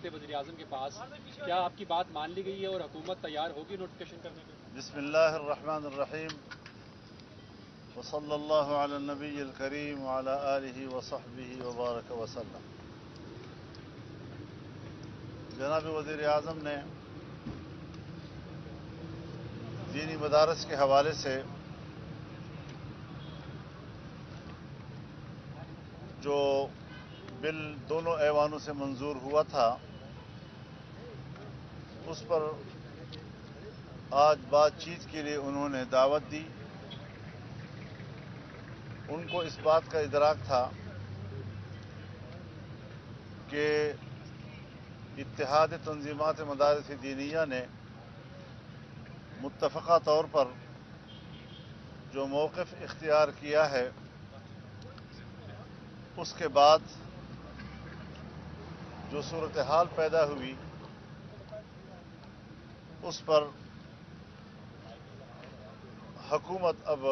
تھے وزیر اعظم کے پاس، کیا آپ کی بات مان لی گئی ہے اور حکومت تیار ہوگی نوٹیفکیشن کرنے کے؟ بسم اللہ الرحمن الرحیم وصلی اللہ علی النبی الکریم وعلی آلہ وصحبہ وبارک وسلم۔ جناب وزیر اعظم نے دینی مدارس کے حوالے سے جو بل دونوں ایوانوں سے منظور ہوا تھا، اس پر آج بات چیت کے لیے انہوں نے دعوت دی۔ ان کو اس بات کا ادراک تھا کہ اتحاد تنظیمات مدارس دینیہ نے متفقہ طور پر جو موقف اختیار کیا ہے، اس کے بعد جو صورتحال پیدا ہوئی اس پر حکومت اب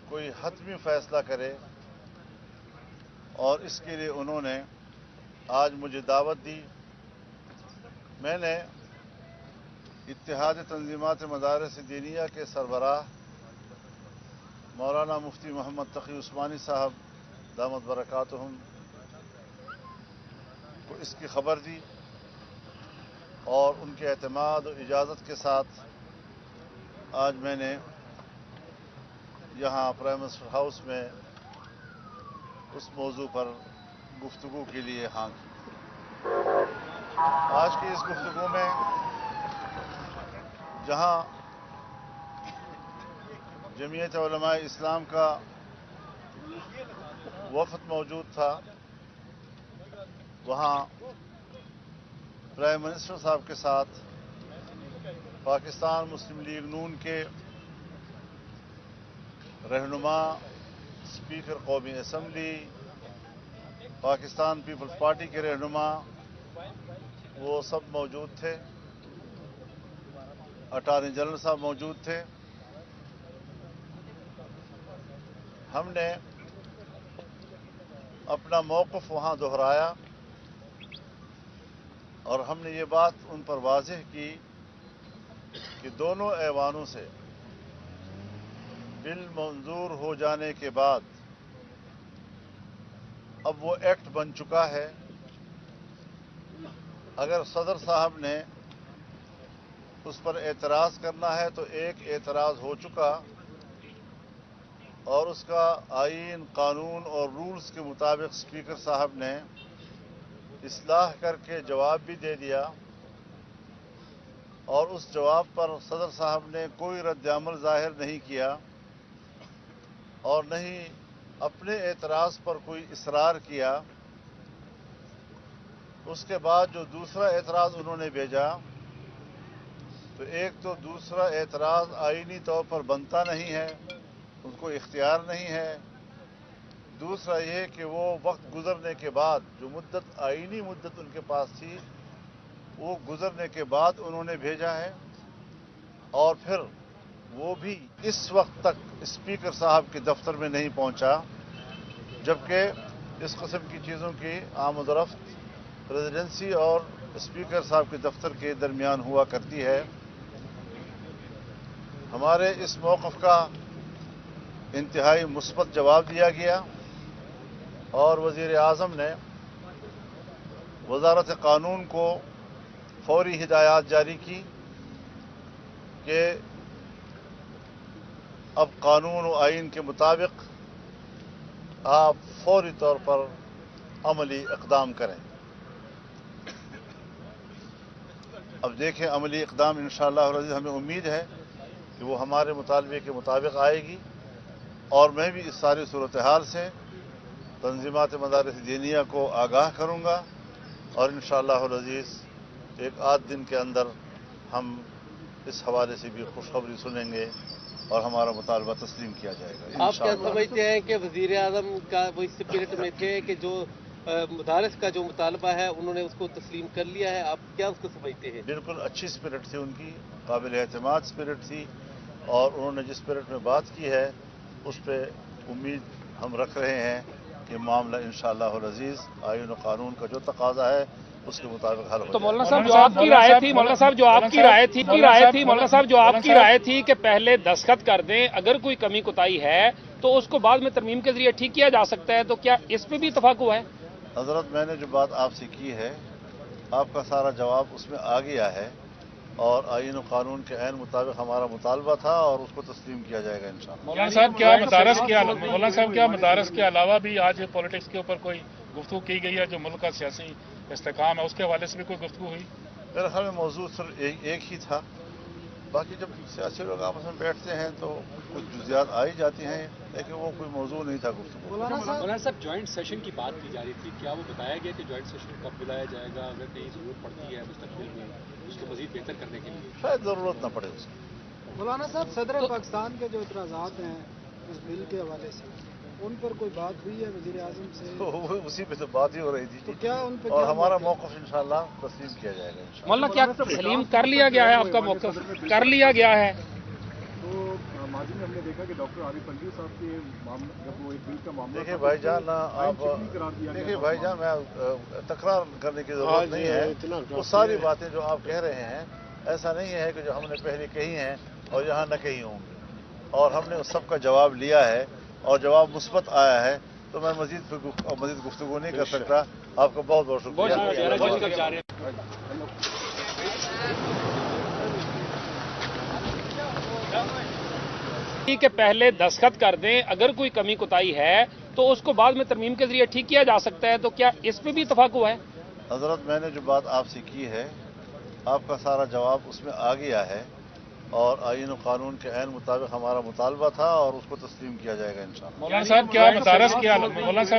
کوئی حتمی فیصلہ کرے، اور اس کے لیے انہوں نے آج مجھے دعوت دی۔ میں نے اتحاد تنظیمات مدارس دینیہ کے سربراہ مولانا مفتی محمد تقی عثمانی صاحب دامت برکاتہم کو اس کی خبر دی، اور ان کے اعتماد و اجازت کے ساتھ آج میں نے یہاں پرائم منسٹر ہاؤس میں اس موضوع پر گفتگو کے لیے ہاں کی۔ آج کی اس گفتگو میں جہاں جمعیت علماء اسلام کا وفد موجود تھا، وہاں پرائم منسٹر صاحب کے ساتھ پاکستان مسلم لیگ نون کے رہنما، اسپیکر قومی اسمبلی، پاکستان پیپلز پارٹی کے رہنما، وہ سب موجود تھے۔ اٹارنی جنرل صاحب موجود تھے۔ ہم نے اپنا موقف وہاں دہرایا، اور ہم نے یہ بات ان پر واضح کی کہ دونوں ایوانوں سے بل منظور ہو جانے کے بعد اب وہ ایکٹ بن چکا ہے۔ اگر صدر صاحب نے اس پر اعتراض کرنا ہے تو ایک اعتراض ہو چکا، اور اس کا آئین، قانون اور رولز کے مطابق اسپیکر صاحب نے اصلاح کر کے جواب بھی دے دیا، اور اس جواب پر صدر صاحب نے کوئی رد عمل ظاہر نہیں کیا، اور نہ ہی اپنے اعتراض پر کوئی اصرار کیا۔ اس کے بعد جو دوسرا اعتراض انہوں نے بھیجا، تو ایک تو دوسرا اعتراض آئینی طور پر بنتا نہیں ہے، ان کو اختیار نہیں ہے۔ دوسرا یہ کہ وہ وقت گزرنے کے بعد جو مدت، آئینی مدت ان کے پاس تھی، وہ گزرنے کے بعد انہوں نے بھیجا ہے، اور پھر وہ بھی اس وقت تک اسپیکر صاحب کے دفتر میں نہیں پہنچا، جبکہ اس قسم کی چیزوں کی آمد و رفت پریزیڈنسی اور اسپیکر صاحب کے دفتر کے درمیان ہوا کرتی ہے۔ ہمارے اس موقف کا انتہائی مثبت جواب دیا گیا، اور وزیر اعظم نے وزارت قانون کو فوری ہدایات جاری کی کہ اب قانون و آئین کے مطابق آپ فوری طور پر عملی اقدام کریں۔ اب دیکھیں، عملی اقدام انشاءاللہ العزیز ہمیں امید ہے کہ وہ ہمارے مطالبے کے مطابق آئے گی، اور میں بھی اس ساری صورتحال سے تنظیمات مدارس دینیہ کو آگاہ کروں گا، اور انشاءاللہ العزیز ایک آدھ دن کے اندر ہم اس حوالے سے بھی خوشخبری سنیں گے، اور ہمارا مطالبہ تسلیم کیا جائے گا۔ آپ کیا سمجھتے ہیں کہ وزیر اعظم کا وہ اس اسپرٹ میں تھے کہ جو مدارس کا جو مطالبہ ہے انہوں نے اس کو تسلیم کر لیا ہے؟ آپ کیا اس کو سمجھتے ہیں؟ بالکل اچھی اسپرٹ تھی ان کی، قابل اعتماد اسپرٹ تھی، اور انہوں نے جس اسپرٹ میں بات کی ہے اس پہ امید ہم رکھ رہے ہیں کہ معاملہ انشاءاللہ العزیز آئین و قانون کا جو تقاضا ہے उसके मुताबिक हल हो तो मौलाना जाएगा। साहब जो आपकी राय थी, मौलाना साहब जो आपकी राय थी, मौलाना साहब जो आपकी राय थी कि पहले दस्तखत कर दें, अगर कोई कमी कोताही है तो उसको बाद में तरमीम के जरिए ठीक किया जा सकता है, तो क्या इस पे भी इतफाक हुआ है? हजरत, मैंने जो बात आपसे की है, आपका सारा जवाब उसमें आ गया है और आईन और कानून के ऐन मुताबिक हमारा मुतालबा था और उसको तस्लीम किया जाएगा इंशाअल्लाह। मौलाना साहब क्या मदारस के अलावा भी आज पॉलिटिक्स के ऊपर कोई गुफ्तगू की गई है, जो मुल्क का सियासी इस्तेकाम है उसके हवाले से भी कोई गुफ्तगू हुई? मेरे ख्याल में मौजूद सिर्फ एक ही था। बाकी जब सियासी लोग आपस में बैठते हैं तो कुछ जुजियात आ ही जाती हैं, लेकिन वो कोई मौजूद नहीं था गुफ्तगू। मौलाना साहब ज्वाइंट सेशन की बात की जा रही थी, क्या वो बताया गया कि ज्वाइंट सेशन कब बुलाया जाएगा, अगर कहीं जरूरत पड़ती है मुस्तकबिल में उसको मजीद बेहतर करने के लिए? शायद ज़रूरत न पड़े उसकी। मौलाना साहब, सदर पाकिस्तान के जो इतराज़ात हैं उस बिल के हवाले से, उन पर कोई बात हुई है वज़ीर आज़म से? तो उसी पे तो बात ही हो रही थी तो क्या उन पे और क्या हमारा मौक़िफ़ मौक़िफ़ इंशाअल्लाह तस्लीम किया जाएगा इंशाअल्लाह। मौलाना क्या तस्लीम कर लिया गया है? आपका मौक़िफ़ कर लिया गया है? तो माजी में हमने देखा कि डॉक्टर आरिफ अलवी साहब के जब वो एक बिल का मामला देखिए भाईजान, आप देखिए भाईजान, मैं तकरार करने की ज़रूरत नहीं है। वो सारी बातें जो आप कह रहे हैं, ऐसा नहीं है कि जो हमने पहले कही हैं और यहाँ न कही होंगी, और हमने उस सब का जवाब लिया है और जवाब मुस्बत आया है, तो मैं मजीद गुफ्तगू नहीं कर सकता। आपका बहुत बहुत शुक्रिया। कि पहले दस्तखत कर दें, अगर कोई कमी कोताही है तो उसको बाद में तरमीम के जरिए ठीक किया जा सकता है, तो क्या इस पे भी इतफाक हुआ है? हजरत, मैंने जो बात आपसे की है, आपका सारा जवाब उसमें आ गया है और आईन और कानून के ऐन मुताबिक हमारा मुतालबा था और उसको तस्लीम किया जाएगा इंशाअल्लाह। मौलाना साहब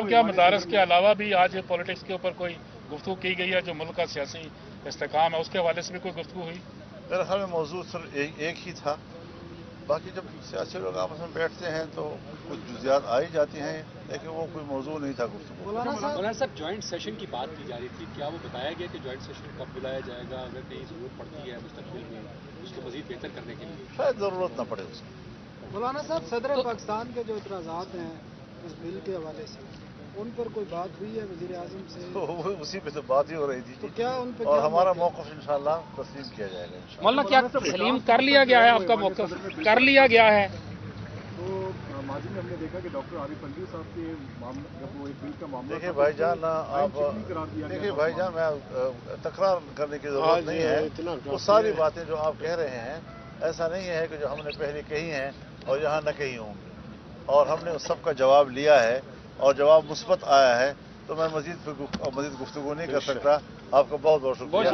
क्या मदारस के अलावा भी आज पॉलिटिक्स के ऊपर कोई गुफ्तगू की गई है, जो मुल्क का सियासी इस्तेकाम है उसके हवाले से भी कोई गुफ्तगू हुई? मेरे ख्याल में मौजूद सिर्फ एक ही था। बाकी जब सियासी लोग आपस में बैठते हैं तो कुछ जुजियात आ ही जाती हैं, लेकिन वो कोई मौजूद नहीं था गुफ्तगू। मौलाना साहब ज्वाइंट सेशन की बात की जा रही थी, क्या वो बताया गया कि ज्वाइंट सेशन कब बुलाया जाएगा, अगर कहीं जरूरत पड़ती है मुस्तकबिल में उसको मजीद बेहतर करने के लिए? शायद ज़रूरत न पड़े उसकी। मौलाना साहब, सदर पाकिस्तान के जो इतराज़ात हैं उस बिल के हवाले से, उन पर कोई बात हुई है वज़ीर आज़म से? तो उसी पे तो बात ही हो रही तो थी क्या उन पे और क्या हमारा मौक़िफ़? मौक़िफ़ इंशाअल्लाह तस्लीम किया जाएगा इंशाअल्लाह। मौलाना क्या तस्लीम कर लिया गया है? आपका मौक़िफ़ कर लिया गया है? तो माजी में हमने देखा कि डॉक्टर आरिफ अलवी साहब के जब वो एक बिल का मामला देखिए भाईजान, देखिए भाईजान, मैं तकरार करने की ज़रूरत नहीं है। वो सारी बातें जो आप कह रहे हैं, ऐसा नहीं है कि जो हमने पहले कही हैं और यहाँ न कही होंगी, और हमने उस सब का जवाब लिया है और जवाब मुस्बत आया है, तो मैं मजीद गुफ्तगू नहीं कर सकता। आपका बहुत बहुत शुक्रिया।